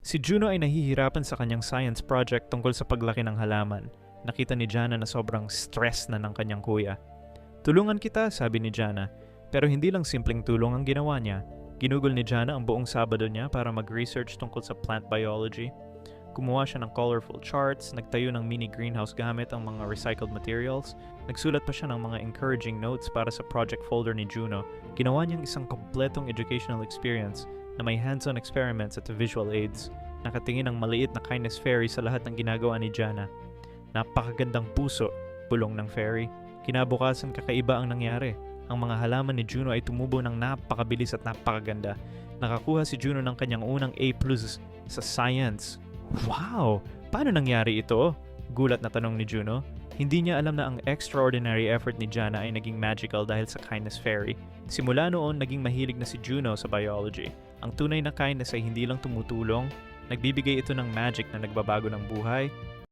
Si Juno ay nahihirapan sa kanyang science project tungkol sa paglaki ng halaman. Nakita ni Jana na sobrang stress na ng kanyang kuya. Tulungan kita, sabi ni Jana. Pero hindi lang simpleng tulong ang ginawa niya. Ginugol ni Jana ang buong Sabado niya para mag-research tungkol sa plant biology. Kumuha siya ng colorful charts, nagtayo ng mini greenhouse gamit ang mga recycled materials, nagsulat pa siya ng mga encouraging notes para sa project folder ni Juno. Ginawa niyang isang kompletong educational experience na may hands-on experiments at visual aids. Nakatingin ang maliit na kindness fairy sa lahat ng ginagawa ni Jana. Napakagandang puso, bulong ng fairy. Kinabukasan kakaiba ang nangyari. Ang mga halaman ni Juno ay tumubo ng napakabilis at napakaganda. Nakakuha si Juno ng kanyang unang A+ sa science. Wow! Paano nangyari ito? Gulat na tanong ni Juno. Hindi niya alam na ang extraordinary effort ni Jana ay naging magical dahil sa kindness fairy. Simula noon, naging mahilig na si Juno sa biology. Ang tunay na kindness ay hindi lang tumutulong, nagbibigay ito ng magic na nagbabago ng buhay,